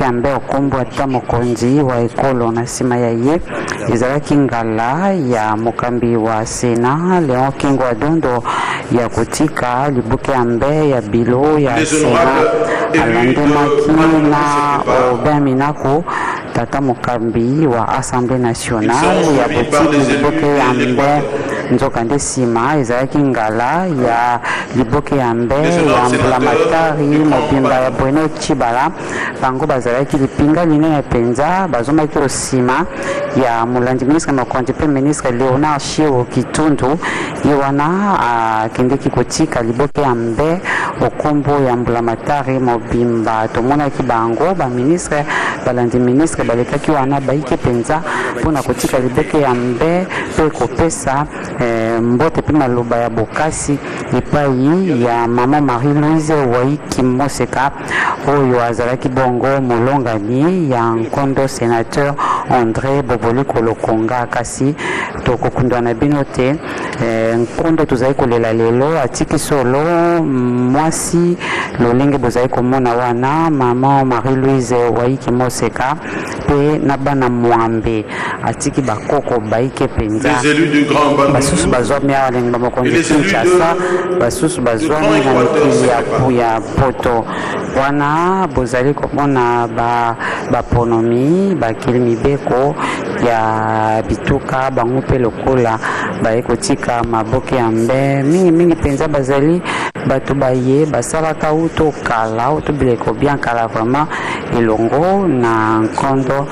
ambe okombo ata mokonzi wa ekolo na nsima ya ye ezalaki ngala ya mokambi wa Sena Léon Kingo Adondo ya kotika libuke ambe ya bilo ya Sena alandemaki na Aubin Minaku tata mokambi wa Assemblée nationale ya kotika libuke ambe nzoka nde nsima ezalaki ngala ya liboke ya mbe ya mbulamatari mobimba ya Bruno Chibala bango bazalaki lipinga linene penza bazomaki osima ya molandi ministre mokonzi mpe ministre Léonard Chiero Kitundu ye wana akendeki kotika liboke ya mbe okombo ya mbulamatari mobimba tomonaki bango baministre balandi ministre balekaki wana baike penza mpona kotika liboke ya mbe mpe kopesa mbote pe maloba ya bokasi epai ya mama Marie-Louise Waiki Moseka oyo azalaki bongo molongani ya nkondo sénateur André Boboliko Lokonga kasi tokokundwa na bino te nkondo tozali kolela lelo atiki solo mwasi lolenge bozali komona wana mama Marie-Louise Waiki Moseka pe na bana mwambe atiki bakoko baike penza basusu bazwami awa lengba mokonzi Kinshasa basusu bazwami na mikili ya poto wana bozali komona baponomi bakili mibeko ya bituka bango mpe lokola baekotika maboke ya mbe mingi penza bazali bato baye basalaka uto kala uto bileko bien kala vraiment elongo na nkondo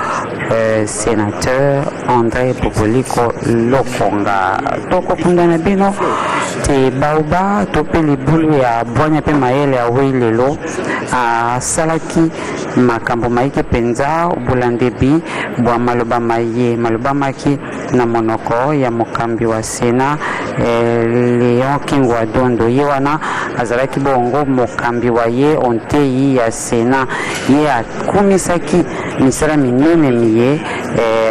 sénateur André Boboliko Lokonga tokopunda na bino te baoba tope libulu ya bwanya pe mayele ya weilelo asalaki makambo maike penza obulandebi bwa maloba maye maloba maki na monoko ya mokambi wa Sena Léon Kingo Adondo ye wana azalaki bongo mokambi wa ye onteyi ya Sena ye akumisaki misala minene miye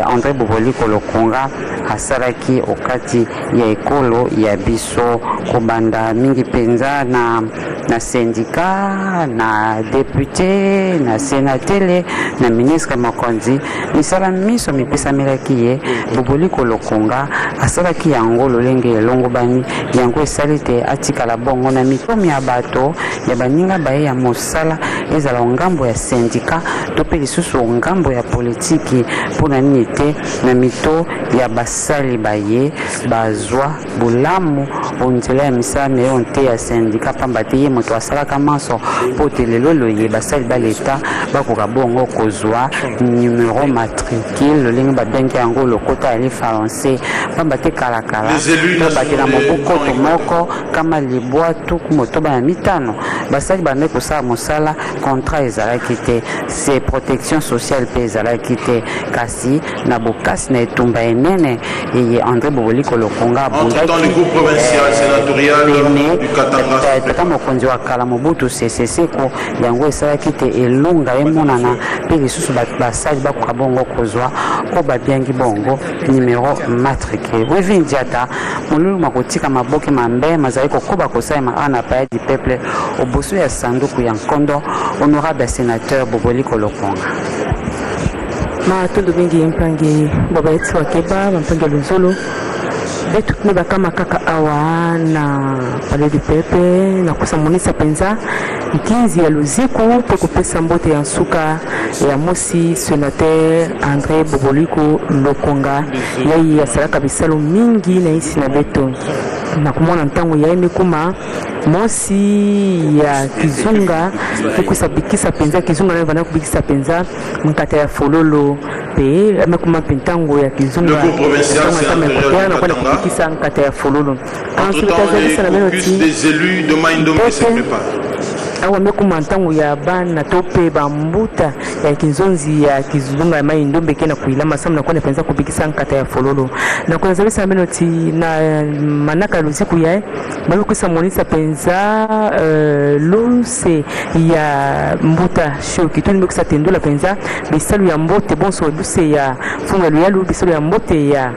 André Boboliko Lokonga asalaki okati ya ekolo ya biso kobanda mingi penza na syndicat na député na sénateur na ministre mokonzi misala miso mipesamelaki ye Boboliko Lokonga asalaki yango lolenge elongo bani yango esali te atikala bongo na mikomi ya bato ya baninga baye ya mosala ezala ngambo ya syndicat to pe lisusu ngambo ya politiki mpona nini te na mito ya basali baye bazwa bulamu onzela ya misala na ye onte ya syndicat pamba te ye moto asalaka maso po te lelo loye basali ba leta bakoka bongo kozwa numéro matricule lolenge babengi yango lokota ya français pamba te kalakala to bake na moboko to moko kama libwa tuku motoba ya mitano basali bande kosala mosala contrat ezalaki te se protection sociale pe ezalaki te kasi na bokasi na etumba enene eye André Boboliko Lokonga abundaki tata mokonzi wa kala Mobutu Sese Seko yango esalaki te elonga emonana mpe lisusu basali bakoka bongo kozwa ko babiangi bongo numéro matricule wevindi ata molulu makotika maboke mambe mazali kokoba kosalema ana paya du peuple oboso ya sanduku ya nkondo honorable sénateur Boboliko Lokonga matondo mingi mpangi baba yetu wakeba mpangi lunzolo betu ne bakama kaka awa na palais du peuple na kusamonisa penza ikinzi ya luziku pe kopesa mbote ya nsuka ya mosi sénateur André Boboliko Lokonga yai asalaka bisalo mingi na isi na beto na kumona ntango ya emekuma mosi ya kizunga kukusa bikisa penza kizunga na bana kubikisa penza mkata ya fololo pe amekuma pentango ya kizunga kama kama na kwenda kubikisa mkata ya fololo ensuite kazalisa na meloti des élus de Maindombe se prépare awa mekuma ntango ya bana tope bambuta ya kinzonzi ya kizunga ya Maindombe kena kuilama samu na kwenda penza kubikisa mkata ya fololo na kuna zalisa na meloti na manaka luziku ya balo kusa monisa penza lose ya mbuta shoki tuni mekusa tendola penza bisalu ya mbote bonso luse ya funga luyalu bisalu ya mbote ya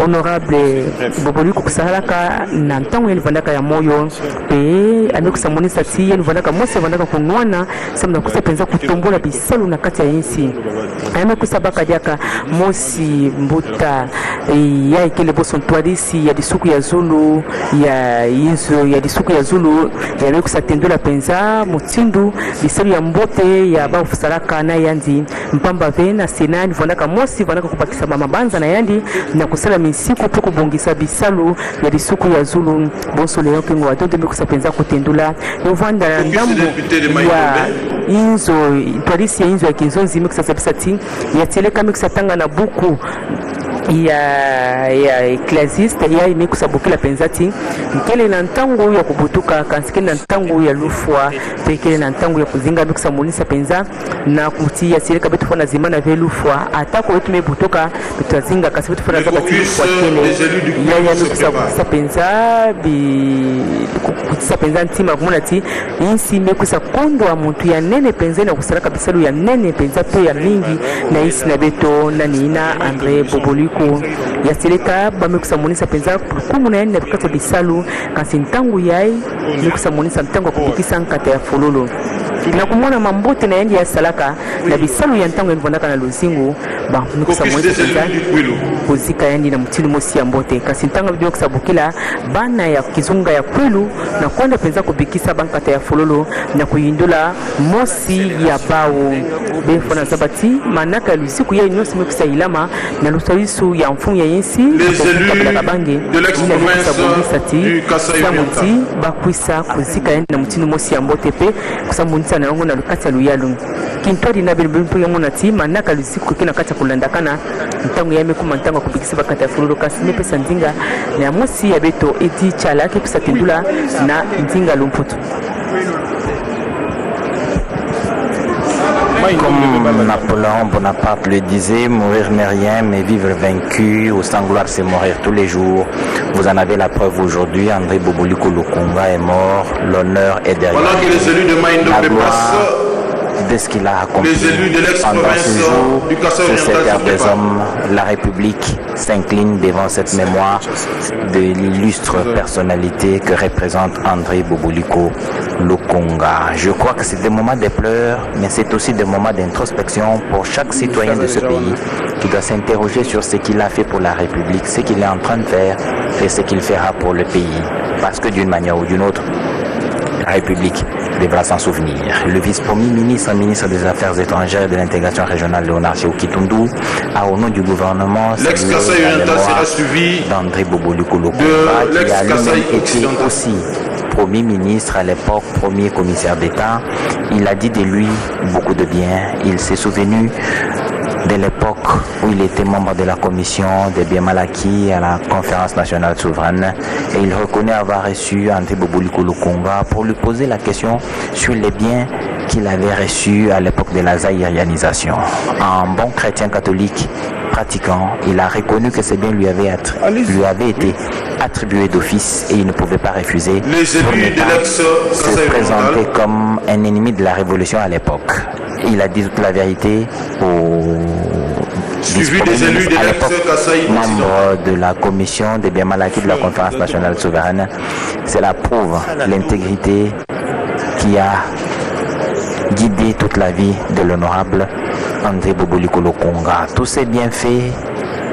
honorable Boboliko kusalaka na ntango yalivandaka ya moyo pe amekusamonisa ti yalivandaka mosi yavandaka kunwana samna kusa penza kutombola bisalu na kati ya insi amekusa bakadiaka mosi mbuta ya ikele boso ntwadisi ya disuku ya Zulu ya inzo ya disuku ya Zulu yamekusa tendola penza mutindu bisalu ya mbote ya bafusalaka na yandi mpamba vena sena nivandaka mosi vandaka kupakisa mabanza na yandi na kusala misiku pe kubongisa bisalu ya disuku ya Zulu bonso leo kingo wadondo mekusa penza kutendula yovanda ndambo ya inzo twadisi ya inzo ya kinzonzi mekusa sabisati ya teleka mekusa tanga na buku ya ecclesiaste ya imekusa bukila penzati nkele na ntango ya kubutuka kansikele na ntango ya lufwa pekele na ntango ya kuzinga mekusa monisa penza na kuti ya teleka betu fona zimana ve lufwa atako wetu mebutoka betu azinga kasi betu fona zaba tilufwa kele ya mekusa kutisa penza kutisa penza ntima kumuna ti insi mekusa kondo wa muntu ya nene penza na kusalaka bisalu ya nene penza pe ya mingi na isi na beto na nina Andre Boboliko ya seleka bamekusa monisa penza kumu na yani na bikata bisalu kasi ntangu yai mekusa monisa ntangu kubikisa nkata ya fololo na kumona mambote na yani ya salaka na bisalu ya ntangu yanivondaka na luzingu ba mekusa monisa penza kuzika yani na mutilu mosi ya mbote kasi ntangu mekusa bukila bana ya kizunga ya kwelu na kwenda penza kubikisa bankata ya fololo na kuyindula mosi ya bao befona zabati manaka lusiku ya inosi mekusa ilama na lusalisu ya mfumu ya yensi de l'ex-province du Kasaï bakwisa kuzika yani na mutinu mosi ya mbote pe kusamunisa na yango na lukati ya luyalu kintori na bilbimpo yango na ti manaka lusiku kina kati kulandakana ntango ya mekuma ntango kubikisa bakata ya fululu kasi nepesa ndinga na mosi ya beto eti chala ke kusatindula na ndinga lumputu. Comme Napoléon Bonaparte le disait, mourir n'est rien, mais vivre vaincu ou sans gloire, c'est mourir tous les jours. Vous en avez la preuve aujourd'hui. André Boboliko Lukunga est mort. L'honneur est derrière. Pendant que les élus de Maïndo dépassent de ce qu'il a accompli pendant ce jour sur cette terre des hommes, la République s'incline devant cette mémoire de l'illustre personnalité que représente André Boboliko Lukunga. Je crois que c'est des moments de pleurs, mais c'est aussi des moments d'introspection pour chaque citoyen de ce pays qui doit s'interroger sur ce qu'il a fait pour la République, ce qu'il est en train de faire et ce qu'il fera pour le pays. Parce que d'une manière ou d'une autre, la République devra s'en souvenir. Le vice-premier ministre, ministre des Affaires étrangères et de l'intégration régionale, Léonard Séou-Kitundu, a au nom du gouvernement salué la mémoire d'André Boboliko Lukunga, qui a lui-même été aussi Premier ministre à l'époque, premier commissaire d'État. Il a dit de lui beaucoup de bien. Il s'est souvenu de l'époque où il était membre de la commission des biens mal acquis à la conférence nationale souveraine, et il reconnaît avoir reçu André Boboliko Lukunga pour lui poser la question sur les biens qu'il avait reçus à l'époque de la zaïrianisation. Un bon chrétien catholique pratiquant, il a reconnu que ces biens lui avaient été attribués d'office et il ne pouvait pas refuser les élus de se présenter comme un ennemi de la révolution à l'époque. Il a dit toute la vérité aux à l'époque membre de la commission des biens mal acquis de la conférence nationale souveraine. Cela prouve l'intégrité qui a guidé toute la vie de l'honorable André Boboliko Lukunga. Tous ses bienfaits,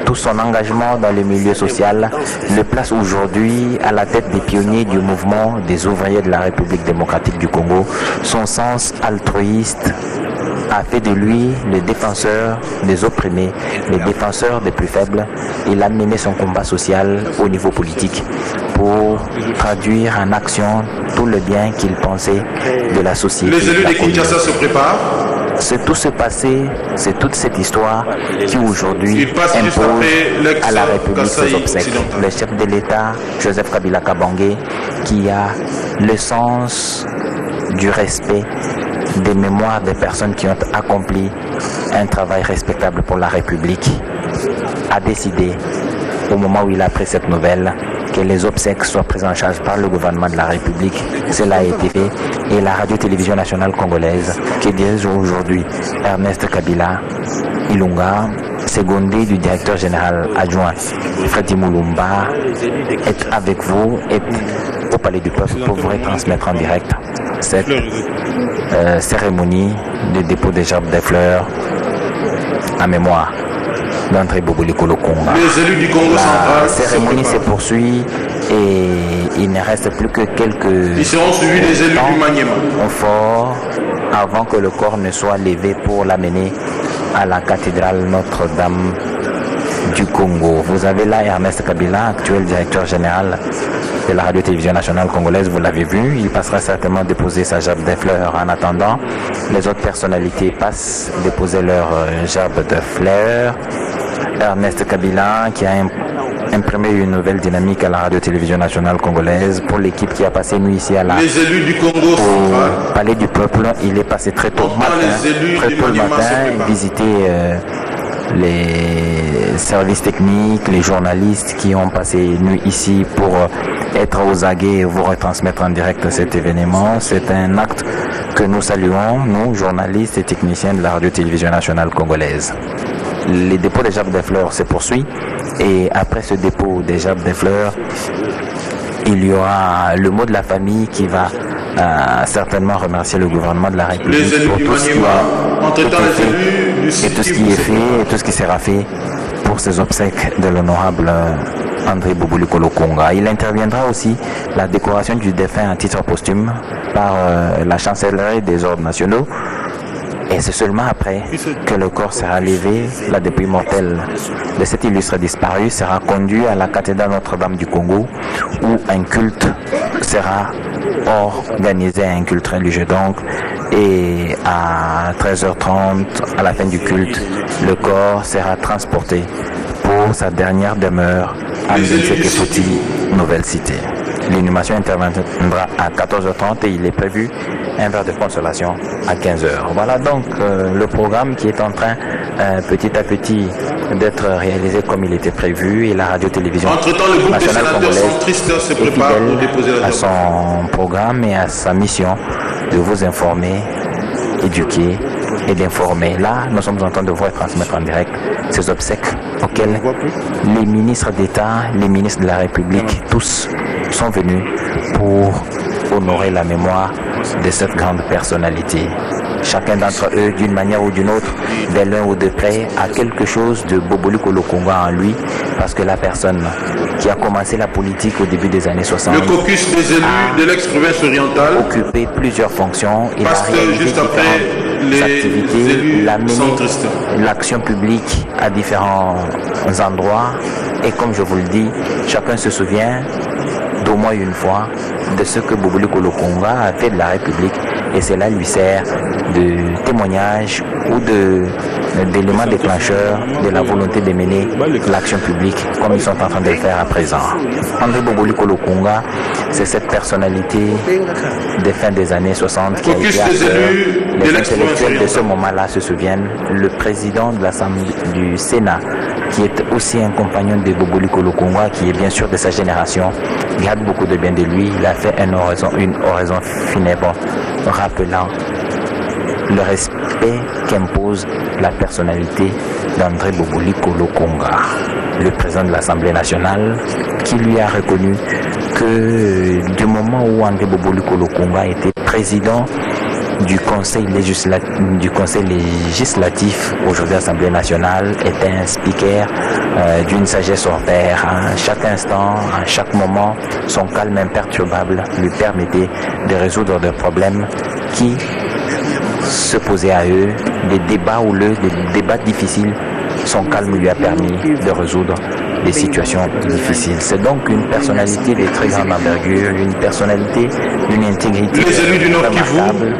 tout son engagement dans le milieu social le place aujourd'hui à la tête des pionniers du mouvement des ouvriers de la République démocratique du Congo. Son sens altruiste a fait de lui le défenseur des opprimés, le défenseur des plus faibles. Il a mené son combat social au niveau politique pour traduire en action tout le bien qu'il pensait de la société. Les élus de Kinshasa se préparent. C'est tout ce passé, c'est toute cette histoire qui aujourd'hui impose à la République ses obsèques. Le chef de l'État, Joseph Kabila Kabange, qui a le sens du respect des mémoires des personnes qui ont accompli un travail respectable pour la République, a décidé, au moment où il a appris cette nouvelle, que les obsèques soient prises en charge par le gouvernement de la République. Cela a été fait et la radio-télévision nationale congolaise, qui dirige aujourd'hui Ernest Kabila Ilunga, Segondé du directeur général adjoint Freddy Moulumba est avec vous et au Palais du Peuple pour vous retransmettre en direct cette cérémonie de dépôt des gerbes des fleurs en mémoire d'André Boboliko Lokonga. Les élus du Congo central. La cérémonie se poursuit et il ne reste plus que quelques Ils seront suivis des élus du Maniema. fort avant que le corps ne soit levé pour l'amener à la cathédrale Notre-Dame du Congo. Vous avez là Ernest Kabila, actuel directeur général de la radio-télévision nationale congolaise, vous l'avez vu, il passera certainement déposer sa gerbe de fleurs. En attendant, les autres personnalités passent déposer leur gerbe de fleurs. Ernest Kabila qui a imprimer une nouvelle dynamique à la radio-télévision nationale congolaise pour l'équipe qui a passé nuit ici à la Les élus du Congo central. au Palais du Peuple. Il est passé très tôt le matin, visiter les services techniques, les journalistes qui ont passé nuit ici pour être aux aguets et vous retransmettre en direct cet événement. C'est un acte que nous saluons, nous, journalistes et techniciens de la radio-télévision nationale congolaise. Les dépôts des gerbes des fleurs se poursuivent et après ce dépôt des gerbes des fleurs, il y aura le mot de la famille qui va certainement remercier le gouvernement de la République pour tout ce qui est fait et tout ce qui sera fait pour ces obsèques de l'honorable André Boboliko Lokonga. Il interviendra aussi la décoration du défunt à titre posthume par la chancellerie des ordres nationaux. Et c'est seulement après que le corps sera levé, la dépouille mortelle de cet illustre disparu sera conduit à la cathédrale Notre-Dame du Congo où un culte sera organisé, un culte religieux donc. Et à 13h30, à la fin du culte, le corps sera transporté pour sa dernière demeure à Nsekefoti, Nouvelle Cité. L'inhumation interviendra à 14h30 et il est prévu un verre de consolation à 15h. Voilà donc le programme qui est en train petit à petit d'être réalisé comme il était prévu et la radio-télévision nationale congolaise est fidèle à son programme et à sa mission de vous informer, éduquer et d'informer. Là, nous sommes en train de vous transmettre en direct ces obsèques auxquelles les ministres d'État, les ministres de la République, tous sont venus pour honorer la mémoire de cette grande personnalité. Chacun d'entre eux, d'une manière ou d'une autre, de l'un ou de près, a quelque chose de Boboliko Lokonga en lui, parce que la personne qui a commencé la politique au début des années 60 le caucus des élus de l'ex-province orientale a occupé plusieurs fonctions. Il a réalisé juste après les activités, élus il a mené centristes. l'action publique à différents endroits. Et comme je vous le dis, chacun se souvient d'au moins une fois de ce que Boboliko Lokonga a fait de la République et cela lui sert de témoignage ou d'élément déclencheur de la volonté de mener l'action publique comme ils sont en train de le faire à présent. André Boboliko Lokonga, c'est cette personnalité des fins des années 60 qui a été à cœur. Les intellectuels de ce moment-là se souviennent. Le président de l'Assemblée du Sénat, qui est aussi un compagnon de Boboliko Lokonga, qui est bien sûr de sa génération, garde beaucoup de bien de lui. Il a fait une oraison funèbre rappelant le respect qu'impose la personnalité d'André Boboliko Lokonga, le président de l'Assemblée nationale, qui lui a reconnu que du moment où André Boboliko Lokonga était président du Conseil législatif, aujourd'hui Assemblée nationale, était un speaker d'une sagesse hors pair. À chaque instant, à chaque moment, son calme imperturbable lui permettait de résoudre des problèmes qui se posaient à eux, des débats houleux, des débats difficiles. Son calme lui a permis de résoudre des situations difficiles. C'est donc une personnalité de très grande envergure, une personnalité d'une intégrité remarquable.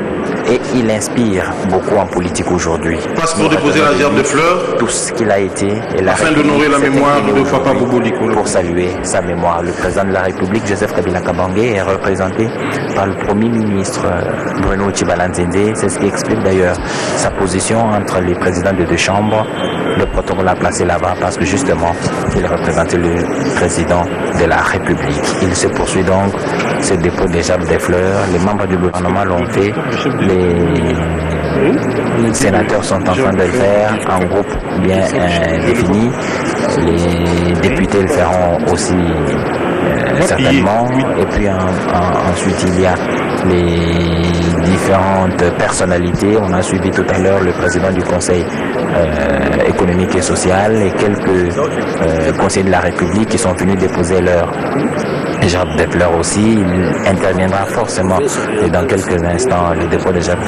Et il inspire beaucoup en politique aujourd'hui. Passe pour déposer la gerbe de fleurs. Tout ce qu'il a été et la afin d'honorer la mémoire de Papa Boboliko. Pour saluer sa mémoire. Le président de la République, Joseph Kabila Kabange, est représenté par le Premier ministre Bruno Tshibala-Nzende. C'est ce qui explique d'ailleurs sa position entre les présidents de deux chambres. Le protocole l'a placé là-bas parce que justement, il représentait le président de la République. Il se poursuit donc ce dépôt des gerbes des fleurs. Les membres du gouvernement l'ont fait. sénateurs sont en train de le faire en groupe bien défini. Les députés le feront aussi certainement. Et puis ensuite, il y a les différentes personnalités. On a suivi tout à l'heure le président du Conseil économique et social et quelques conseillers de la République qui sont venus déposer leur gerbe de fleurs aussi. Il interviendra forcément et dans quelques instants le dépôt de gerbe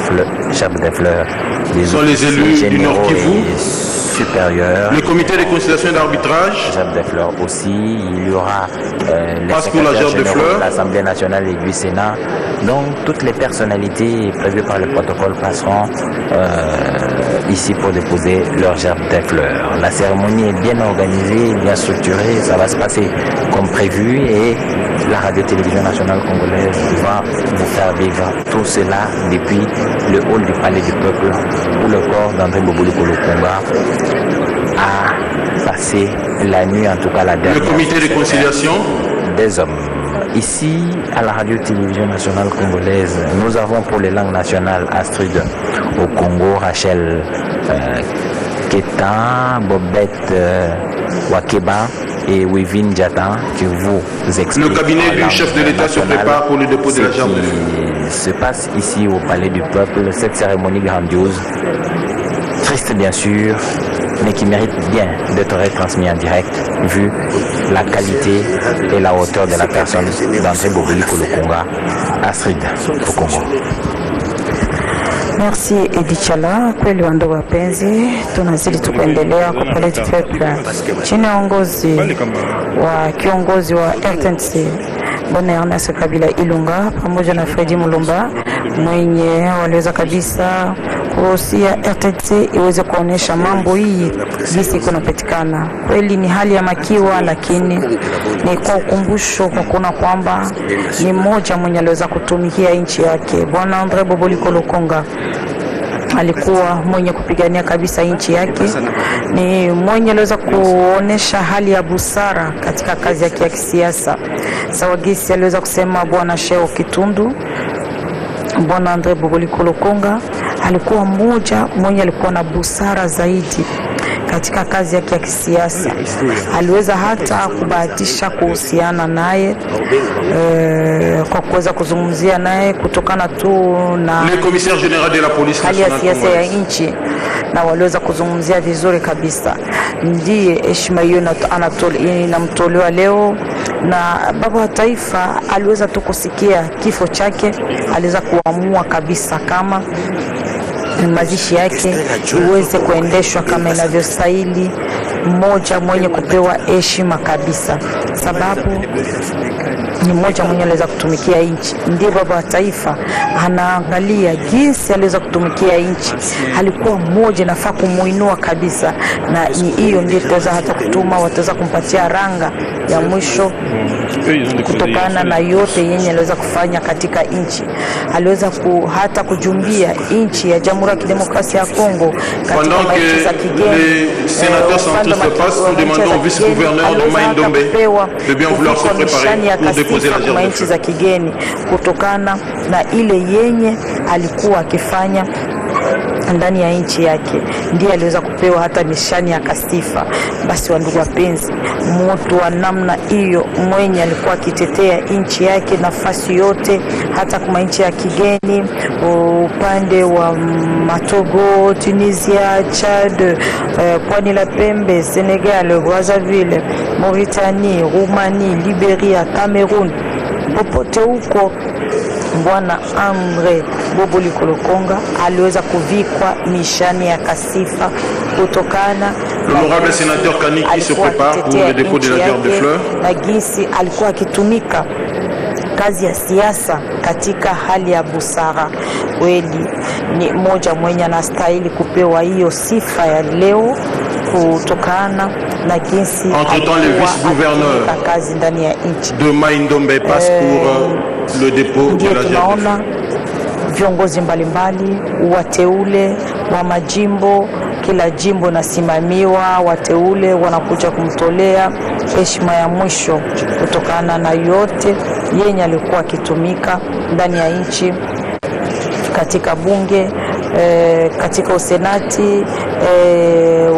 de fleurs des sont les élus du Nord Kivu supérieurs. Le comité de conciliation et d'arbitrage. Gerbe de fleurs aussi. Il y aura les Passe pour la secrétaires gerbe de généraux fleurs. de l'Assemblée nationale et du Sénat. Donc toutes les personnalités prévues par le protocole passeront ici pour déposer leur gerbe de fleurs. La cérémonie est bien organisée, bien structurée, ça va se passer comme prévu et la radio-télévision nationale congolaise va vous faire vivre tout cela depuis le hall du Palais du Peuple où le corps d'André Boboulikou Lukonga a passé la nuit, en tout cas la dernière. Le comité de conciliation Des hommes. Ici, à la radio-télévision nationale congolaise, nous avons pour les langues nationales Astrid au Congo, Rachel Keta, Bobette Wakeba et Wivin Djata qui vous expliquent. Le cabinet du chef de l'État se prépare pour le dépôt de la gerbe de fleurs. Se passe ici au Palais du Peuple, cette cérémonie grandiose, triste bien sûr, mais qui mérite bien d'être retransmis en direct, vu la qualité et la hauteur de la personne d'André Boboulikou Lukonga, Astrid au Congo. Merci Edi Chala. Kweli wandugu wapenzi, tunazidi tukuendelea kwa Palais du Peuple chini ya uongozi wa kiongozi wa RTNC Bwana Ernest Kabila Ilunga pamoja na Fredi Mulumba mwenye waliweza kabisa kuhusia RTNC iweze kuonesha mambo hii jinsi iko napatikana. Kweli ni hali ya makiwa, lakini ni kwa ukumbusho kwa kuona kwamba ni mmoja mwenye aliweza kutumikia nchi yake. Bwana André Boboulikou Lukonga alikuwa mwenye kupigania kabisa nchi yake, ni mwenye aliweza kuonesha hali ya busara katika kazi yake ya kisiasa. Sawa gisi aliweza kusema Bwana Sheo Kitundu, Bwana André Boboulikou Lukonga alikuwa mmoja mwenye alikuwa na busara zaidi katika kazi yake ya kisiasa. Aliweza hata kubahatisha kuhusiana naye kwa kuweza kuzungumzia naye kutokana tu na Le commissaire général de la police hali ya nationale siasa ya congolaise. nchi, na waliweza kuzungumzia vizuri kabisa. Ndiye heshima hiyo inamtolewa leo, na baba wa taifa aliweza tu kusikia kifo chake, aliweza kuamua kabisa kama mazishi yake iweze kuendeshwa kama inavyostahili, mmoja mwenye kupewa heshima kabisa, sababu ni mmoja mwenye aliweza kutumikia nchi. Ndiye baba wa taifa, anaangalia jinsi aliweza kutumikia nchi. Alikuwa mmoja, nafaa kumuinua kabisa, na ni hiyo ndio tutaweza hata kutuma wataweza kumpatia ranga ya mwisho kutokana na yote yenye aliweza kufanya katika nchi. Aliweza hata kujumbia nchi ya Jamhuri ya Kidemokrasia ya Kongo katika nchi za kigeni. Les sénateurs sont tous se passent, nous demandons au vice-gouverneur de Maïndombe de bien vouloir se préparer pour déposer la gerbe de nchi fleurs. za kigeni kutokana na ile yenye alikuwa akifanya ndani ya nchi yake. Ndiye aliweza kupewa hata nishani ya kasifa. Basi wandugu wapenzi, mtu wa namna hiyo mwenye alikuwa akitetea nchi yake nafasi yote, hata kwa nchi ya kigeni, upande wa Matogo, Tunisia, Chad, Pwani la Pembe, Senegal, Brazzaville, Mauritanie, Roumanie, Liberia, Cameroon, popote huko Bwana André Boboulikou Lukonga aliweza kuvikwa nishani ya kasifa kutokana L'honorable sénateur Kani qui se prépare pour le dépôt de la gerbe de fleurs. na jinsi alikuwa akitumika kazi ya siasa katika hali ya busara. Kweli ni mmoja mwenye anastahili kupewa hiyo sifa ya leo kutokana na jinsi Entre-temps, le vice-gouverneur kazi ndani ya nchi. de Maïndombe passe pour le dépôt de Ndiyo la gerbe de tunaona fleurs. viongozi mbalimbali, wateule wa majimbo, kila jimbo nasimamiwa, wateule wanakuja kumtolea heshima ya mwisho kutokana na yote yenye alikuwa akitumika ndani ya nchi, katika bunge, katika usenati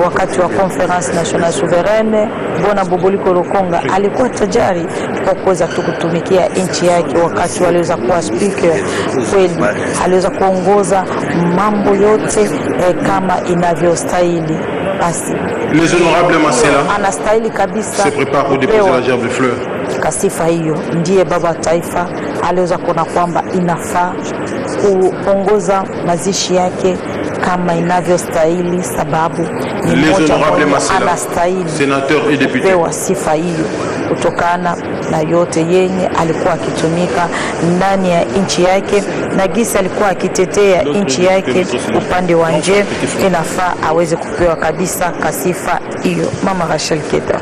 wakati wa conference national souveraine. Bwana Boboliko Lukonga alikuwa tajari kwa kuweza kutumikia nchi yake wakati waliweza kuwa speaker. Kweli aliweza kuongoza mambo yote kama inavyostahili. Basi les honorables Masela anastahili kabisa se prépare pour déposer la gerbe de fleurs. Kasifa hiyo ndiye baba wa taifa aliweza kuona kwamba inafaa kuongoza mazishi yake kama inavyostahili, sababu ni mmoja anastahili kupewa sifa hiyo kutokana na yote yenye alikuwa akitumika ndani ya nchi yake na gisi alikuwa akitetea nchi yake upande wa nje. Inafaa aweze kupewa kabisa kasifa hiyo. Mama Rachel Keta.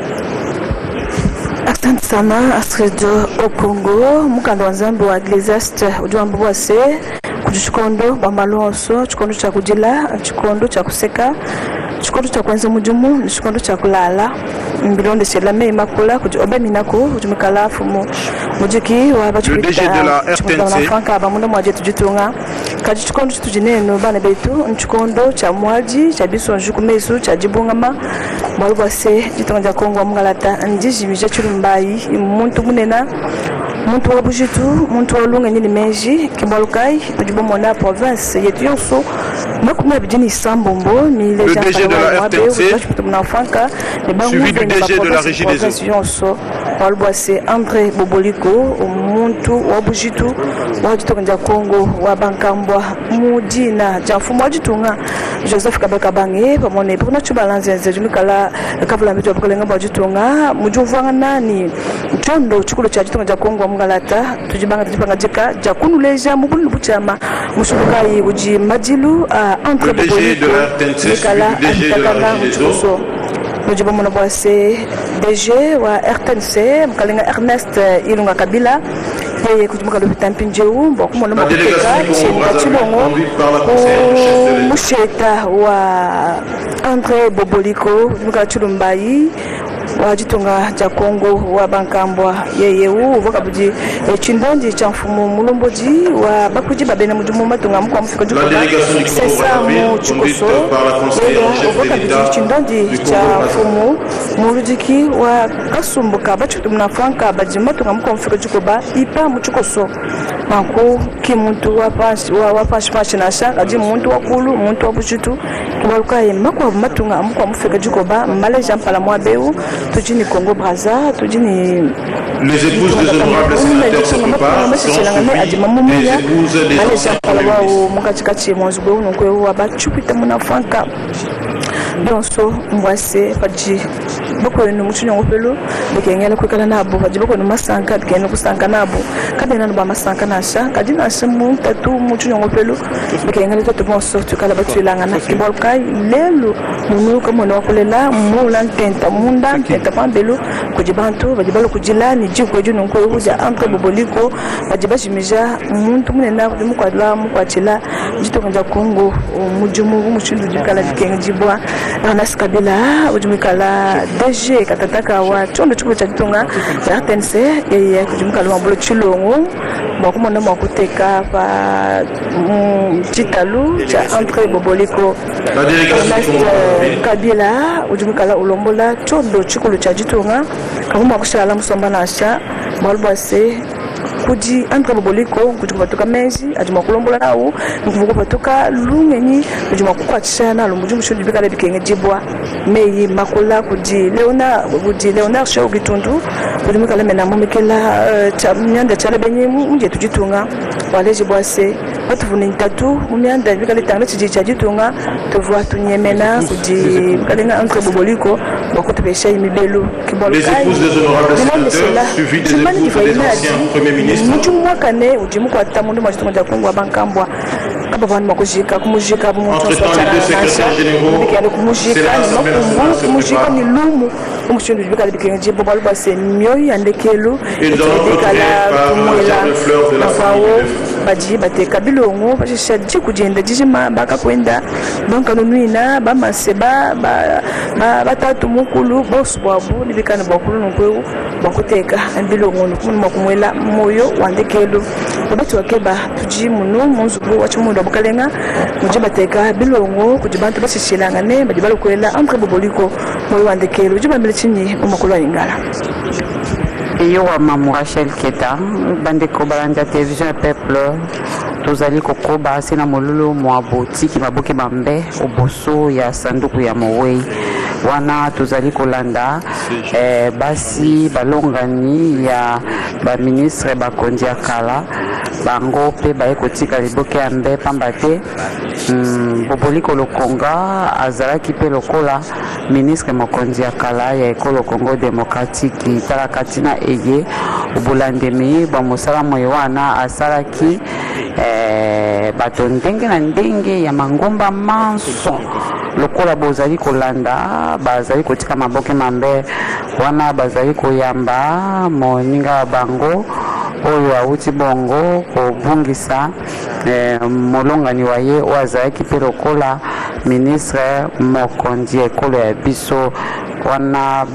Asante sana Astrid Okongo mukanda wa Nzambe wa Ecclesiast ujambo bwase kuchikondo bamalonso chikondo cha kujila chikondo cha kuseka chikondo cha kwanza mujumu chikondo cha kulala mbilonde selame imakula kujoba minako ujumikala fumu mujiki wa bachukita chikondo na franka bamundo mwaje tujitunga kaji chikondo tujineno bana betu chikondo cha mwaji cha biso njukumesu cha jibungama mwalubwase jitonga Kongo mungalata njiji mija chulumbai muntu munena muntu wa bujitu muntu wa lunga nyini meji kimbalukai tujibo mona province yetu yonso makumya bidini sambombo ni les DG de la RTNC suivi du DG de la Régie des Eaux. Walbwase André Boboliko muntu wa bujitu wa jitonga Kongo wa bankambwa mudina jamfumo wajitunga Joseph Kabeka Bange pamone pona chubalanze nzejumikala kavula mitu abukalenga bajitunga mujuvanga nani chondo chikulo cha jitonga Kongo mungalata tujibanga tujipanga jeka jakunuleja mubulu buchama mushukai uji majilu André Boboliko mikala atakana mchuso Mujiba Monobwase DG wa RTNC mkalenga Ernest Ilunga Kabila yeye kujumuka l'hôpital Pinjeu mbo kumona mokeka chimba chibongo musheta wa André Boboliko kujumuka chulumbai wajitonga ja Kongo wa bankambwa yeye uvoka buji chindondi cha mfumo mulomboji wa bakuji babena mujumu matunga mko mfiko juko sesa mu chukoso uvoka buji chindondi cha mfumo mulujiki wa kasumbuka bachutumna franka bajima tunga mko mfiko juko ba ipa mu chukoso mako kimuntu wa pashi na shaka ji muntu wa kulu muntu wa buchitu kibaluka mako matunga mko mfiko juko ba Malaysia mpala mwabeu tujini Congo Brazza tujini les épouses des honorables sénateurs se préparent sont les épouses des anciens premiers ministres. Mukachikachi mwanzugwe unokwe wa bachupita muna franka donso mwase paji bako ni muchunyo ngopelo bekengela kwekala nabo paji bako ni masanka bekengela kusanka nabo kadena no ba masanka nasha kadina shamu tatu muchunyo ngopelo bekengela to bonso tukala batulanga na kibolkai lelo munu kama no kulela mula ntenta munda ntenta pambelo kujibantu bajibalo kujilani jiko juno nkwe uja André Boboliko bajibashimija muntu munena mukwadla mukwachila jitonga Kongo mujumu muchindu jikala dikenga jibwa Anas Kabila ujumikala DG katataka wa chondo chikulo cha jitonga ya RTNC yeye kujumikala mabolo chilongo bakumona makuteka pa chitalu cha André Boboliko Kabila ujumikala ulombola chondo chikulo cha jitonga kakuma kushala musomba nasha balbase kuji André Boboliko kujuma toka mezi ajuma kulombola nawo nguvuko patoka lungenyi kujuma kukwachana lumbuju mushundi bikala bikenge jibwa meyi makula kuji Leonard Show gitundu kujuma kala mena momekela cha myanda cha lebenye munje tujitunga waleje bwase batuvuna ntatu myanda bikala tanga chiji jitunga tuvwa tunyemena kuji kalenga André Boboliko bakutubesha imibelu les épouses des honorables sénateurs suivis des épouses des anciens premiers ministres. Muchumwa kane ujimu kwa tamundu majitonga ja Kongo bankambwa kaba vanhu makujika kumujika Entre-temps, les deux secrétaires généraux, c'est l'Assemblée nationale se prépare. Et nous allons procéder par la gerbe de fleurs de la famille baji bateka bilongo bashisha kugenda jijima bakakwenda donc nuina bamaseba batatu mukulu boss bwabu nibikana bwakulu nokwewu bakuteka bilongo nukumuma kumwela moyo wandekelo babatu wakeba tuji muno munzubu wachimundo bukalenga muje bateka bilongo kujibantu basishilangane baji balokwela entre boboliko moyo wandekelo juba mbele chini umakulu ingala. Yo maman Rachel Keta bandeko balanda télévision peuple tozali kokoba sina molulu mwa botiki maboke bambe oboso ya sanduku ya mowei wana tozali kolanda basi balongani ya ba ministre bakondi ya kala bango pe baye kotika liboke ya mbe pamba te boboliko lokonga azalaki pe lokola ministre mokonzi ya kala ya ekolo Congo démocratique tala katina eye obulandemi bamosala moyo wana asalaki bato ndenge na ndenge ya mangomba manso lokola bozali kolanda bazali kotika maboke mambe wana bazali koyamba moninga wa bango oyo awuti bongo kobungisa molongani wa ye oyo azalaki mpe lokola ministre mokonzi ekolo ya biso wana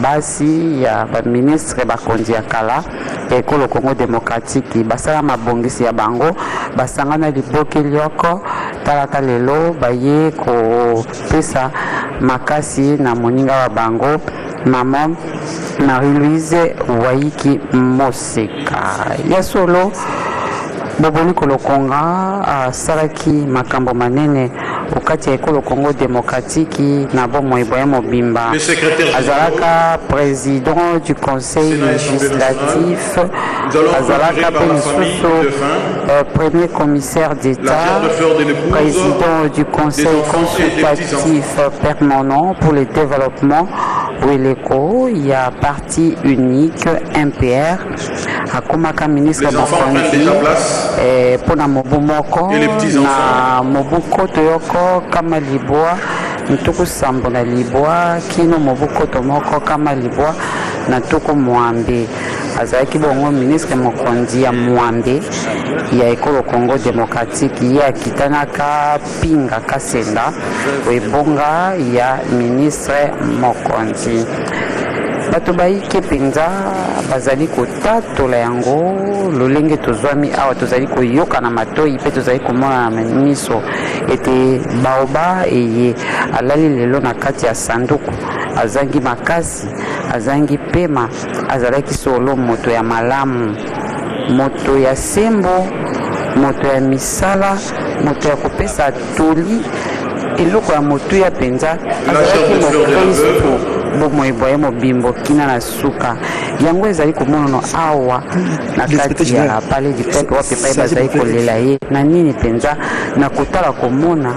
basi ya baministre bakonzi ya kala ekolo Congo démocratique basala mabongisi ya bango basangana liboke lioko talata lelo baye kopesa makasi na moninga wa bango mama Marie-Louise Waiki Moseka ya solo boboliko lokonga asalaki makambo manene okati ya ekolo Congo démocratique na bomo eboya mobimba azalaka président du conseil législatif azalaka pe lisusu premier commissaire d'état président du conseil consultatif permanent pour le développement Weleko il y a parti unique MPR akomaka ministre mokonzi pona mobu moko na mobu koto yoko kama libwa ntuku sambo na libwa kino mobu koto moko kama libwa na tuku mwambe azalaki bongo ministre mokonzi ya mwambe ya ekolo Congo démocratique ye akitanaka pinga kasenda webonga ya ministre mokonzi bato bayike penza bazali kotatola yango lolenge tozwami awa tozali koyoka na matoi mpe tozali komona na miso ete baoba eye alali lelo na kati ya sanduku azangi makasi azangi pema azalaki solo moto ya malamu moto ya sembo moto ya misala moto ya kopesa toli eloko ya moto ya penza azalaki mokristo bomo eboye mobimbo kina na suka yango ezali komonano awa na kati ya palais du peuple wape pai bazali kolela ye na nini penza na kotala komona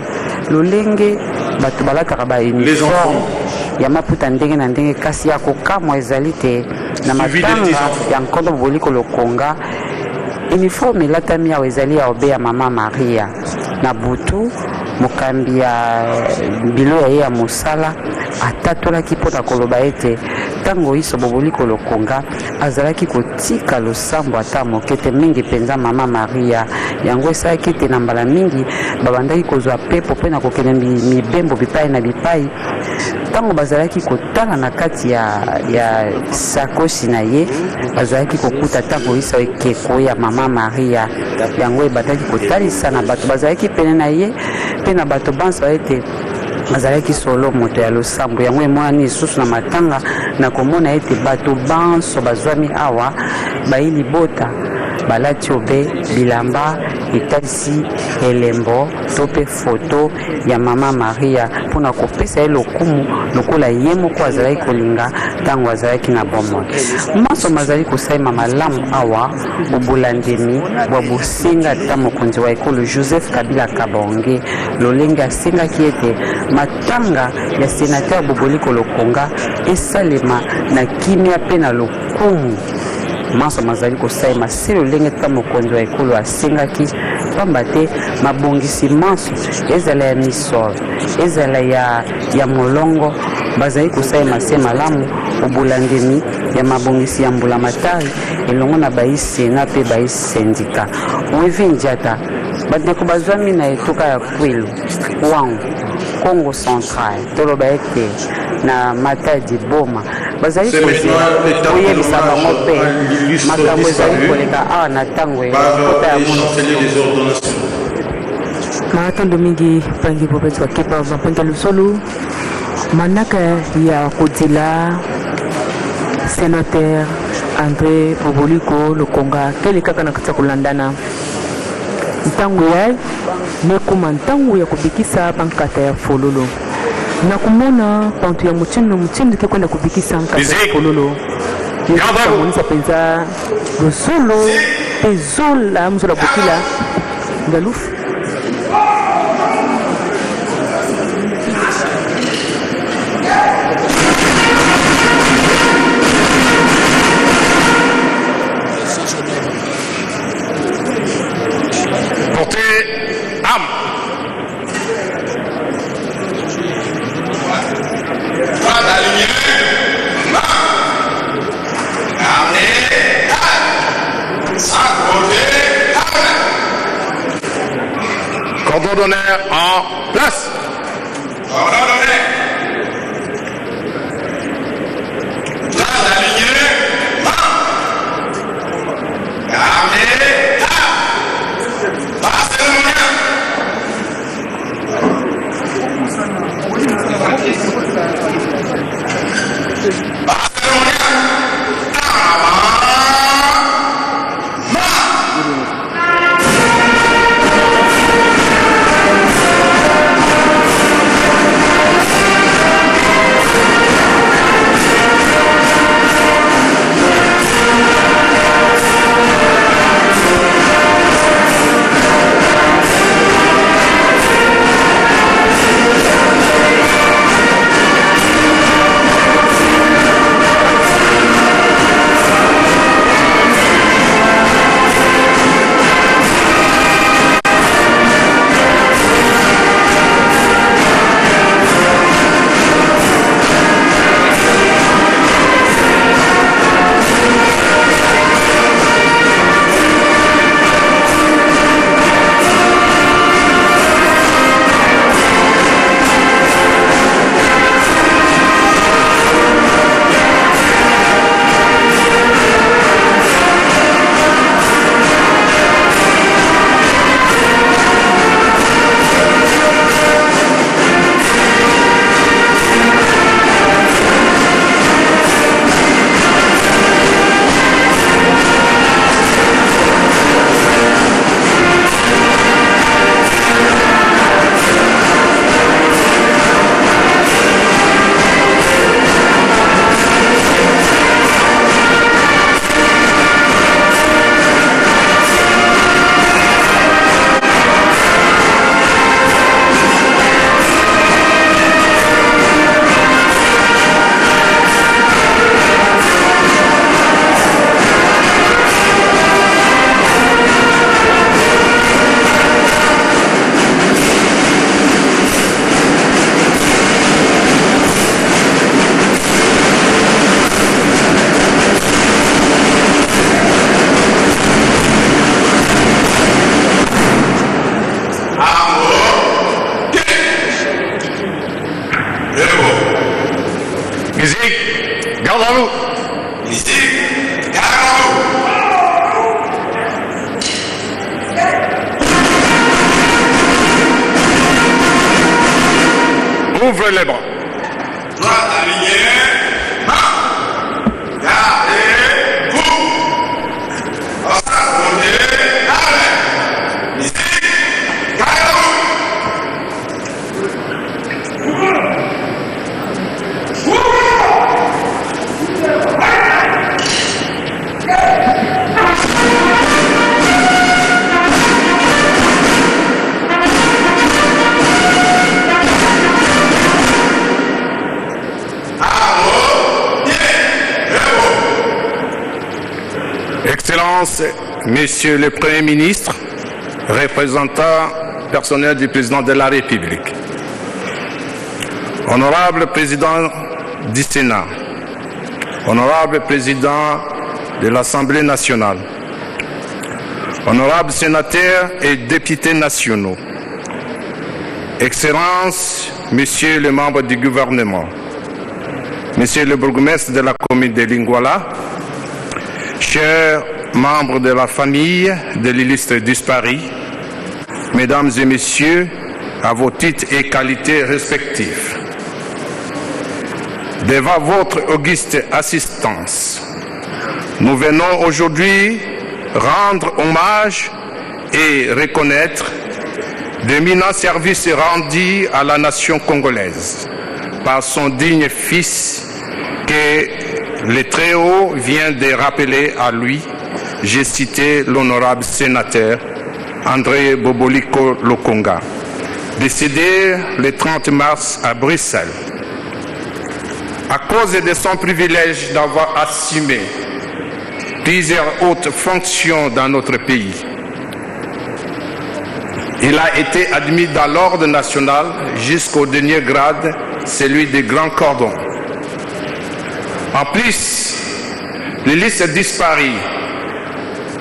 lolenge bato balataka bauniforme ya maputa ndenge na ndenge kasi ya kokamwa ezali te na matanga ya nkondo boboliko lokonga uniforme elatami awa ezali ya obe ya mama Maria na butu mokambi ya bilo ya ye ya mosala atatolaki mpona koloba ete ntango iso boboliko lokonga azalaki kotika losambo ata moke te mingi mpenza mama Maria yango esalaki ete na mbala mingi babandaki kozwa pepo mpe na kokende mibembo bipai na bipai ntango bazalaki kotala na kati ya sakosi na ye bazalaki kokuta ntango iso ekeko ya mama Maria yango ebandaki kotalisa na bato bazalaki pene na ye mpe na bato banso ete azalaki solo moto ya losambo yango emonani lisusu na matanga na komona ete bato banso bazwami awa bayi libota balati obe bilamba etalisi elembo to mpe foto ya mama Maria mpona kopesa ye lokumu lokola ye moko azalaki kolinga ntango azalaki na bomoi maso mazali kosalema malamu awa obulandemi bwa bosenga ata mokonzi wa ekolo Joseph Kabila Kabonge lolenge asengaki ete matanga ya sénateur boboliko lokonga esalema na kimia mpe na lokumu maso mazali kosalema si lolenge ta mokonzi wa ekolo asengaki pamba te mabongisi maso ezala ya misolo ezala ya molongo bazali kosalema se malamu obulandemi ya mabongisi ya mbula matari elongo na baisena mpe baisendika wivi njata bandeko bazwami na etuka ya Kwilu wangu Congo Central toloba ete na Matadi Boma bazali koyebisa bango mpe makambo ezali koleka awa na ntango ekota ya mono maatondo mingi pangi bobeti bakepa bapangi lusolo manaka ya kodila sénateur André Boboliko Lokonga kele kaka na kati kolandana ntango ya nekoma ntango ya kubikisa pankata ya fololo na kumona pantu ya mutindi ke kwenda kubikisa nkata ya fololo yemonisa penza losolo pezola mzola bokila ngalufu Cordon d'honneur en place. Cordon d'honneur. Place alignée. Gardez. Passez le moyen. Passez le moyen. Ouvrez les bras. Droite alignée. Gardez-vous. Ici. Gardez-vous. Excellences, Monsieur le Premier ministre, représentant personnel du Président de la République, Honorable Président du Sénat, honorable président de l'Assemblée nationale, honorables sénateurs et députés nationaux, Excellences, Messieurs les membres du gouvernement, Monsieur le bourgmestre de la commune de Linguala, chers membres de la famille de l'illustre disparu, Mesdames et Messieurs, à vos titres et qualités respectifs, devant votre auguste assistance, nous venons aujourd'hui rendre hommage et reconnaître d'éminents services rendus à la nation congolaise par son digne fils que le Très-Haut vient de rappeler à lui. J'ai cité l'honorable sénateur André Boboliko Lokonga, décédé le 30 mars à Bruxelles. À cause de son privilège d'avoir assumé plusieurs hautes fonctions dans notre pays, il a été admis dans l'ordre national jusqu'au dernier grade, celui des grands cordons. En plus, l'illustre disparu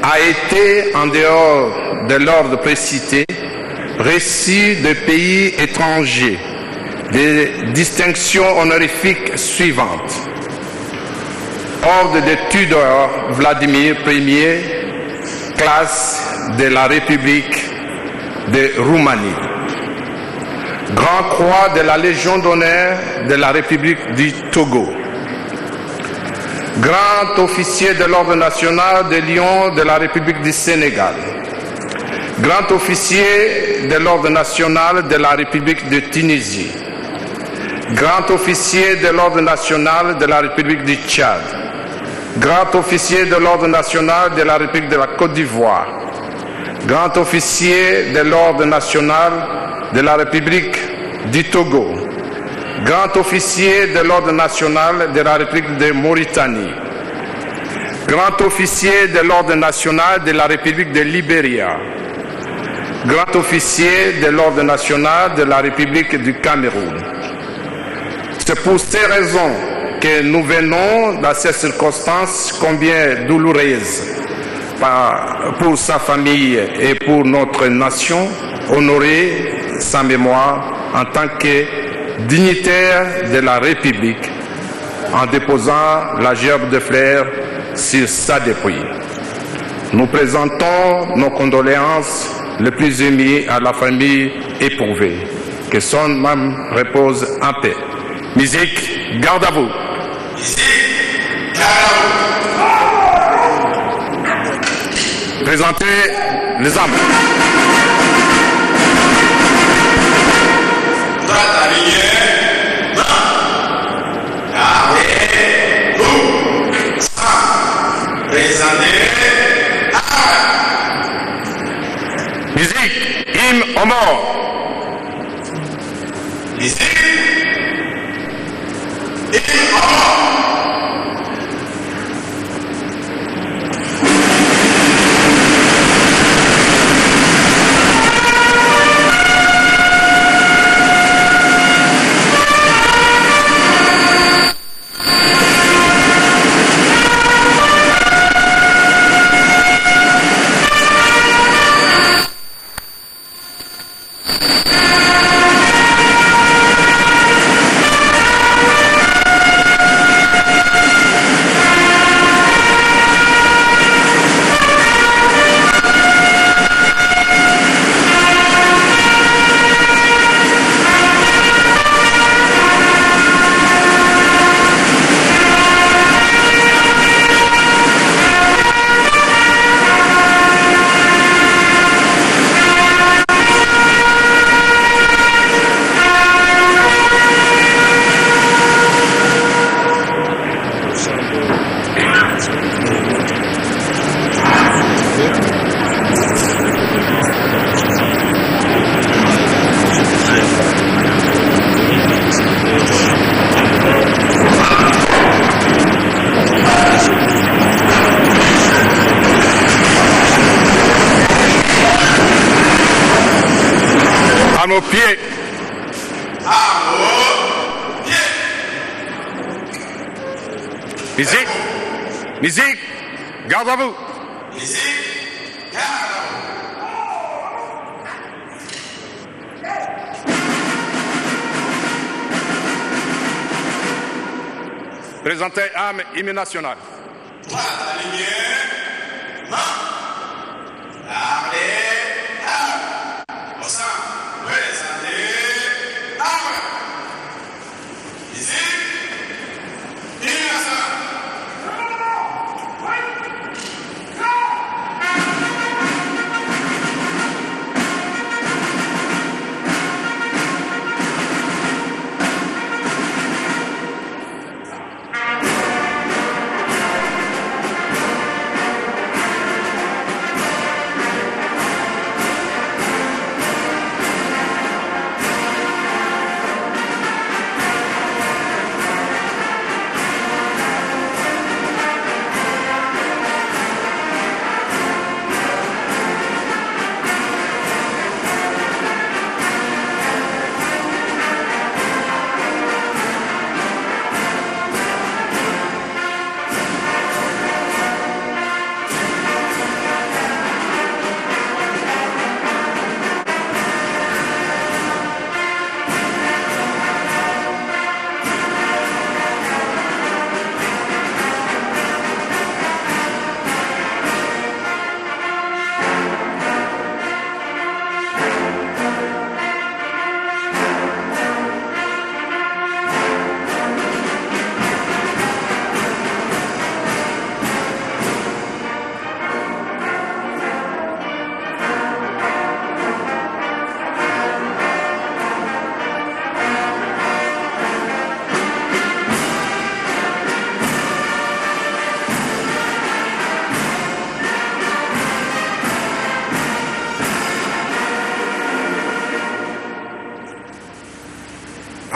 a été, en dehors de l'ordre précité, reçu de pays étrangers des distinctions honorifiques suivantes. Ordre de Tudor Vladimir Ier, classe de la République de Roumanie. Grand Croix de la Légion d'honneur de la République du Togo. Grand officier de l'Ordre national de Lion de la République du Sénégal. Grand officier de l'Ordre national de la République de Tunisie. Grand officier de l'Ordre national de la République du Tchad. Grand officier de l'Ordre national de la République de la Côte d'Ivoire. Grand officier de l'Ordre national de la République du Togo. Grand officier de l'Ordre national de la République de Mauritanie. Grand officier de l'Ordre national de la République de Libéria. Grand officier de l'Ordre national de la République du Cameroun. C'est pour ces raisons que nous venons, dans ces circonstances combien douloureuses pour sa famille et pour notre nation, honorer sa mémoire en tant que dignitaire de la République en déposant la gerbe de fleurs sur sa dépouille. Nous présentons nos condoléances les plus émues à la famille éprouvée. Que son âme repose en paix. Musique, garde à vous. Présentez les âmes. Musique, hymne aux morts. Musique, hymne aux morts. À nos pieds. À vos pieds. Musique. Musique. Garde à vous. Présentez âme hymne national.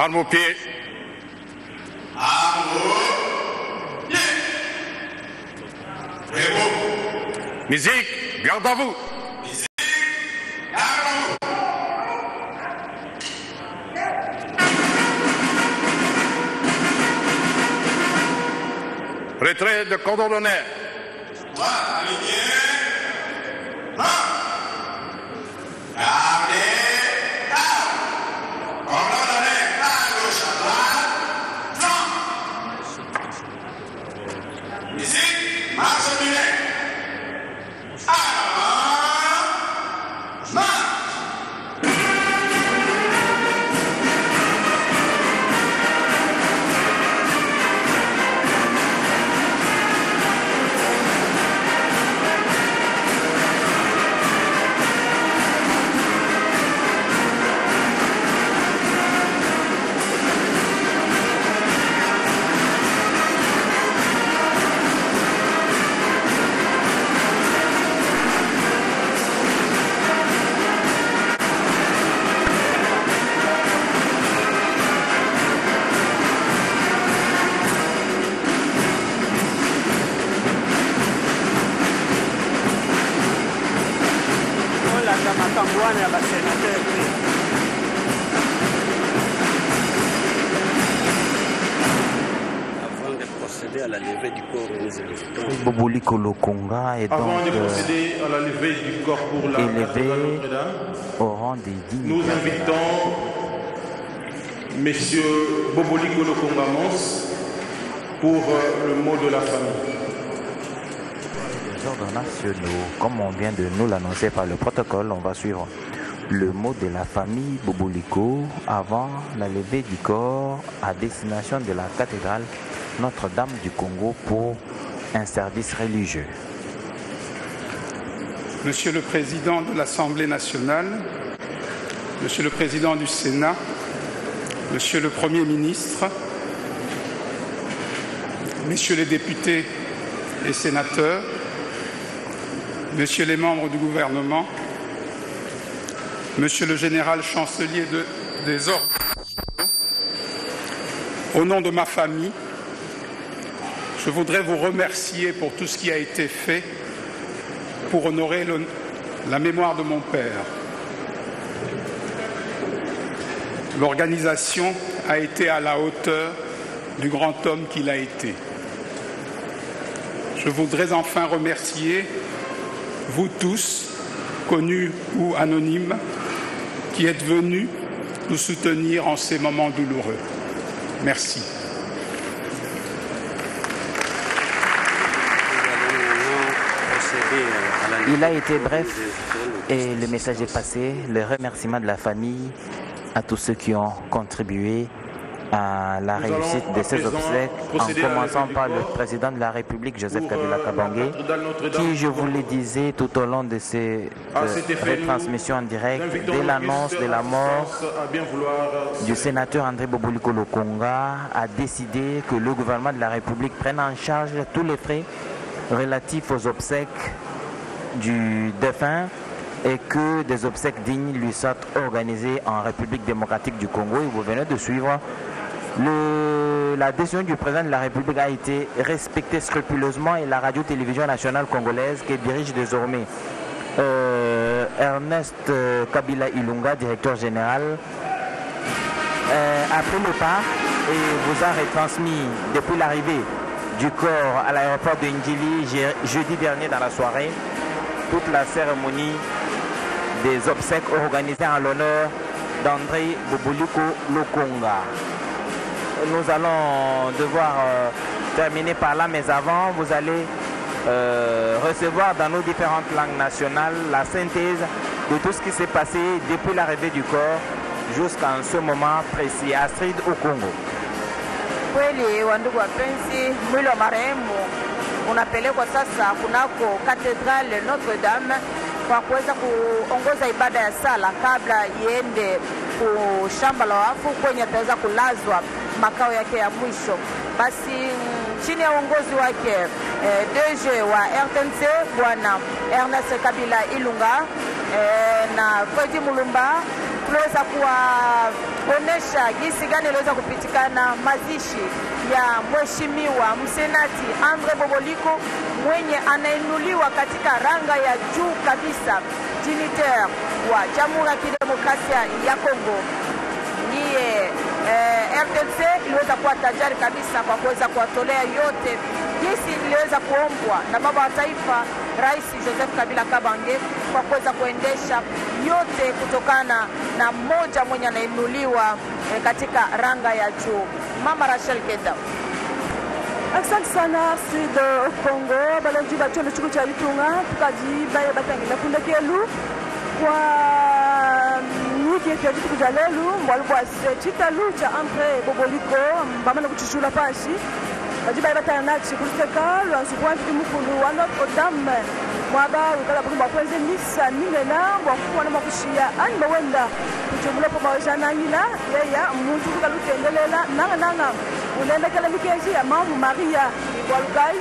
Arme au pied. Arme au pied. Musique, garde à vous. Musique, garde à vous. Retrait de cordon d'honneur. Avant de procéder à la levée du corps, Boboliko Lokonga est Avant donc de procéder à la levée du corps pour la élevé au rang des dignes. Nous invitons Monsieur Boboliko Lokonga Mons pour le mot de la famille. Les ordres nationaux, comme on vient de nous l'annoncer par le protocole, on va suivre le mot de la famille Boboliko avant la levée du corps à destination de la cathédrale Notre-Dame du Congo pour un service religieux. Monsieur le Président de l'Assemblée nationale, Monsieur le Président du Sénat, Monsieur le Premier ministre, Messieurs les députés et sénateurs, Messieurs les membres du gouvernement, Monsieur le général chancelier des ordres, au nom de ma famille, je voudrais vous remercier pour tout ce qui a été fait pour honorer la mémoire de mon père. L'organisation a été à la hauteur du grand homme qu'il a été. Je voudrais enfin remercier vous tous, connus ou anonymes, qui êtes venus nous soutenir en ces moments douloureux. Merci. Il a été bref et le message est passé. Le remerciement de la famille à tous ceux qui ont contribué à la réussite de ces obsèques, en commençant par le président de la République, Joseph Kabila Kabange, qui, je vous le disais tout au long de ces retransmissions en direct, dès l'annonce de la mort du sénateur André Boboliko Lokonga, a décidé que le gouvernement de la République prenne en charge tous les frais relatifs aux obsèques du défunt et que des obsèques dignes lui soient organisées en République démocratique du Congo. Et vous venez de suivre la décision du président de la République a été respectée scrupuleusement et la radio-télévision nationale congolaise qui dirige désormais Ernest Kabila Ilunga, directeur général, a pris le pas et vous a retransmis depuis l'arrivée du corps à l'aéroport de Ndjili jeudi dernier dans la soirée toute la cérémonie des obsèques organisées en l'honneur d'André Boboliko Lokonga. Nous allons devoir terminer par là, mais avant, vous allez recevoir dans nos différentes langues nationales la synthèse de tout ce qui s'est passé depuis l'arrivée du corps jusqu'à ce moment précis. Astrid au Congo. Kweli wandugu wapenzi, mwili wa marehemu unapelekwa sasa kunako katedrale Notre Dame kwa kuweza kuongoza ibada ya sala kabla iende kushamba la wafu kwenye ataweza kulazwa makao yake ya mwisho. Basi chini ya uongozi wake DG wa RTNC bwana Ernest Kabila Ilunga na Fredi Mulumba tuliweza kuonesha jinsi gani iliweza kupitikana mazishi ya mheshimiwa msenati Andre Boboliko mwenye anainuliwa katika ranga ya juu kabisa, dignitaire wa Jamhuri ya Kidemokrasia ya Kongo. Ndiye RTNC iliweza kuwa tajari kabisa kwa kuweza kuwatolea yote jinsi iliweza kuombwa na baba wa taifa Rais Joseph Kabila Kabange kwa kuweza kuendesha yote kutokana na mmoja mwenye anainuliwa katika ranga ya juu. Mama Rachel Keda. Asante sana Sud Congo balanji batondo chuku cha litunga tukaji baye batangila kunda kelu kwa wiki yetu tukuja lelu mwalu kwa chita lucha Andre Boboliko mbamana kuchishula pashi baji baye batangila chikuliteka lwansu kwa mukulu wa Notre Dame mwaba ukala bukuma kwenze nisa nimena mwakuwa na makushia ani mawenda kuchumula kwa mawajana ngila yeya muntu kukalutendelela nanga unaenda kala mikeji ya mamu Maria Iwalugai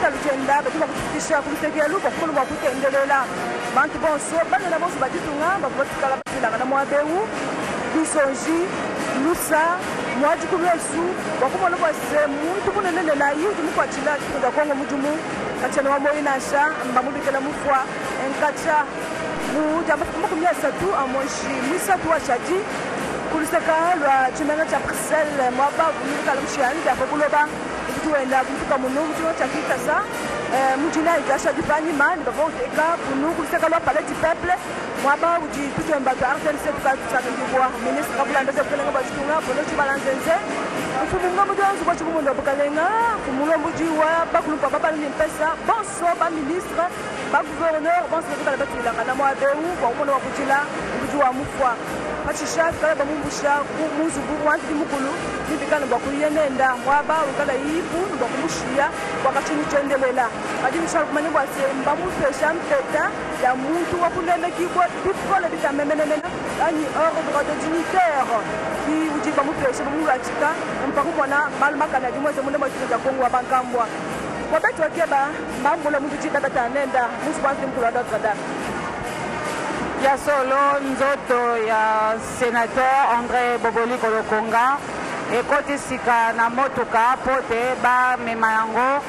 talutenda batuma kufikisha kulitekelu kwa kulu mwakutendelela bantu bonso bana na bonso baditunga bakubatikala batilanga na mwabeu bisonji lusa mwaji kumyesu wakumona bwase muntu kunenene na yudu mukwachila kuda Kongo mujumu kachana wa moinasha mbamudikela mufwa enkacha mujamba kumyesa tu amoshi misatu wa shaji kuliseka lwa chimena cha Bruxelles mwaba kunikala mshiyani da kuloba tuenda kutuka muno mutino cha kitasa mujina igasha dipani mani baboteka kunu kuliseka lwa palais du peuple mwaba uji tutemba to RTNC tukatsa ndibwa ministre kabula ndaza kulenga bachitunga bono chibalanzenze ufumu ngomo janzu kwa chibumu ndo bukalenga kumulo muji wa bakulupa baba ni mpesa bonso ba ministre ba gouverneur bonso tukala batila kana mwabeu kwa umono wa kutila uji wa mufwa pachisha kala bamumbusha kumuzubu wanti mukulu nibikana bakuyenenda mwaba ukala yipu bakumushia wakachini chendelela kadi mshaka kumani bwase mbamupesha mpeta ya muntu wakunene kibwa bifole bitamemenena ani ordre de dignitaire ki uji bamupesha bamulatika mpakumona malmakana dimweze munde mwachiza Kongo wabankambwa wabatu wakeba mbambula muntu chitata tanenda musu wanti mkulu wa Notre Dame ya solo nzoto ya sénateur André Boboliko Lokonga ekotisika na motuka pote ba mema yango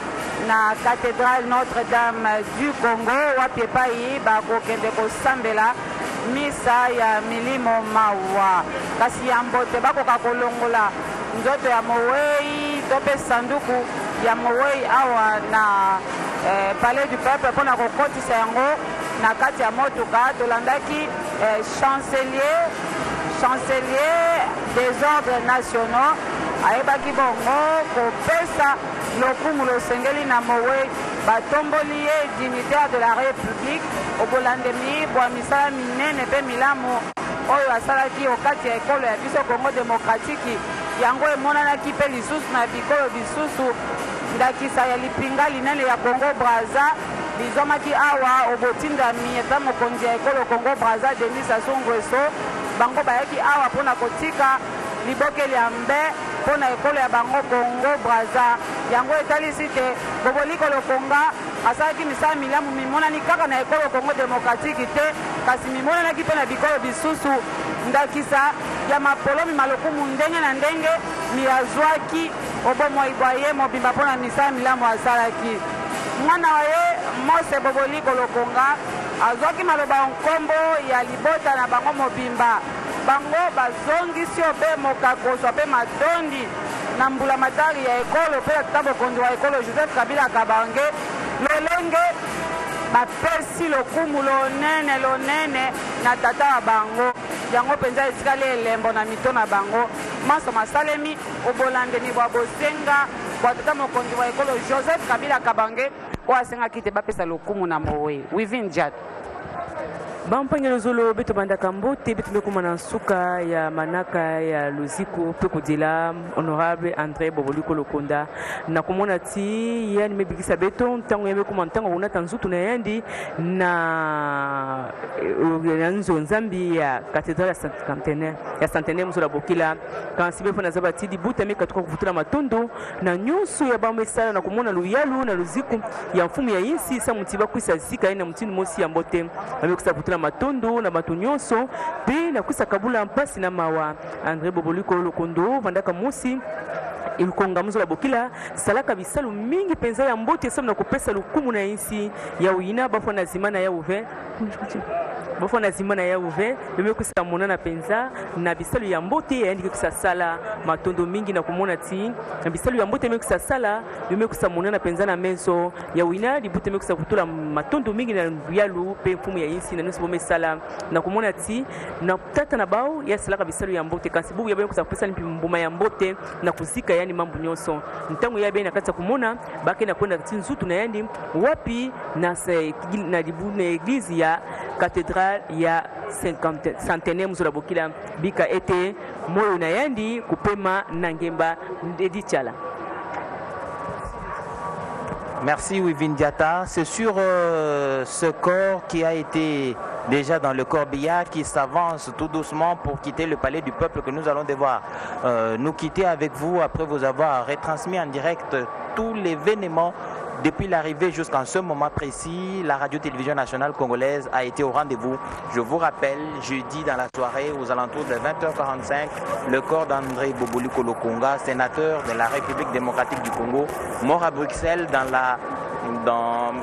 na cathédrale Notre-Dame du Congo wapi epai bakokende kosambela misa ya milimo mawa kasi ya mbote bakoka kolongola nzoto ya mowei to pe sanduku ya mowei awa na palais du peuple mpona kokotisa yango na kati ya motuka. Tolandaki chancelier des ordres nationaux ayebaki bongo kopesa lokumu losengeli na mowei batomboli ye dignitaire de la république obolandemi bwa misala minene mpe milamu oyo asalaki okati ya ekolo ya biso Congo démocratique. Yango emonanaki mpe lisusu na bikolo bisusu. Ndakisa ya lipinga linene ya Congo Brazza bizomaki awa obotindami ata mokonzi ya ekolo Congo Brazza Denis Sassou Nguesso. Bango bayaki awa mpona kotika libokeli ya mbe mpona ekolo ya bango Congo Brazza. Yango etalisi te Boboliko Lokonga asalaki misala milamu mimonani kaka na ekolo Congo démocratique te, kasi mimonanaki mpe na bikolo bisusu. Ndakisa ya mapolomi malokumu ndenge na ndenge miyazwaki obomoi bwa ye mobimba mpona misala milamu asalaki. Mwana wa ye Mose Boboliko Lokonga azwaki maloba nkombo ya libota na bango mobimba. Bango bazongisi obe mokakozwa mpe matondi na mbula matari ya ekolo mpe tata bokonzi wa ekolo Joseph Kabila Kabange lolenge bapesi lokumu lonene na tata wa bango. Yango penza esikali elembo na mito na bango. Maso masalemi obolandeni bwa bosenga bwa tata mokonzi wa ekolo Joseph Kabila Kabange oyo asengaki te bapesa lokumu na mowei. Wivin Jat bampangelo zolo beto bandaka mbote beto bekuma na nsuka ya manaka ya luziku pe kodila honorable André Boboliko Lokonda na komona ti yani mebikisa beto ntango yebe kuma ntango unata nzutu na yandi na nzo nzambi ya cathédrale ya centenaire musola bokila kansibe pona zaba ti dibuta meka tuko kuvutula matondo na nyusu ya bamesala na komona luyalu na luziku ya mfumu ya yinsi sa mutiba kwisa zika ina mutini mosi ya mbote amekusa kuvutula matondo na bato nyonso pe na kwisa kabula mpasi na mawa. André Boboliko Lokondo vandaka mosi ilukonga muzola bokila salaka bisalu mingi penza ya mbote samu na kopesa lukumu na insi ya uina bafo na zimana ya uve bafona zimana ya uve beme kusa monana penza na bisalu ya mbote yandiki kusa sala matondo mingi na kumona ti na bisalu ya mbote beme kusa sala beme kusa monana penza na meso ya wina dibute beme kusa kutula matondo mingi na yalu pe mfumu ya insi na nusu bome sala na kumona ti na tata na bao ya salaka bisalu ya mbote kansibu ya beme kusa kupesa mbuma ya mbote na kuzika yani mambu nyonso ntango ya bena kata kumona bake na kwenda ti nzutu na yandi wapi na dibu na eglise ya cathédrale ya centenaire musola bokila bika ete moyo na yandi kupema nangemba ndedi chala. Merci Wivin Diata. C'est sur ce corps qui a été déjà dans le corbillard qui s'avance tout doucement pour quitter le palais du peuple que nous allons devoir nous quitter avec vous après vous avoir retransmis en direct tous les événements. Depuis l'arrivée jusqu'en ce moment précis, la radio-télévision nationale congolaise a été au rendez-vous. Je vous rappelle, jeudi dans la soirée, aux alentours de 20h45, le corps d'André Boboliko Lokonga, sénateur de la République démocratique du Congo, mort à Bruxelles dans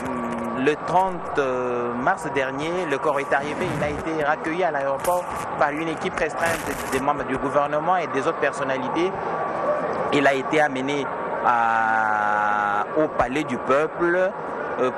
le 30 mars dernier. Le corps est arrivé, il a été accueilli à l'aéroport par une équipe restreinte des membres du gouvernement et des autres personnalités. Il a été amené au palais du peuple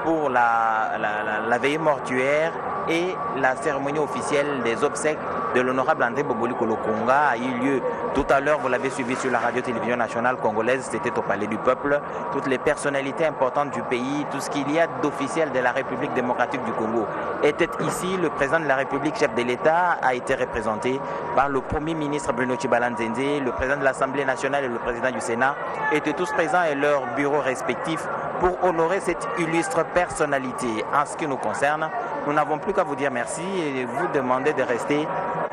pour la veillée mortuaire et la cérémonie officielle des obsèques de l'honorable André Boboliko Lokonga a eu lieu tout à l'heure. Vous l'avez suivi sur la radio-télévision nationale congolaise, c'était au palais du peuple. Toutes les personnalités importantes du pays, tout ce qu'il y a d'officiel de la République démocratique du Congo était ici. Le président de la République, chef de l'État, a été représenté par le premier ministre Bruno Tshibala-Nzenze, le président de l'Assemblée nationale et le président du Sénat étaient tous présents et leurs bureaux respectifs pour honorer cette illustre personnalité. En ce qui nous concerne, nous n'avons plus qu'à vous dire merci et vous demander de rester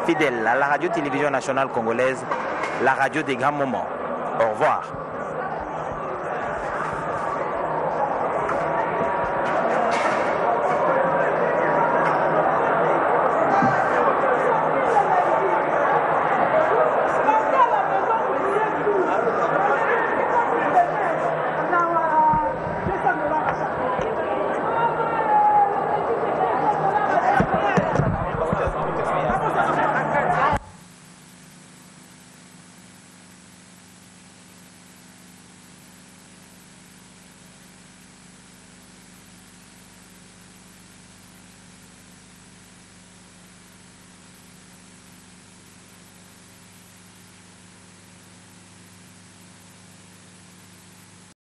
fidèles à la radio-télévision nationale congolaise, la radio des grands moments. Au revoir.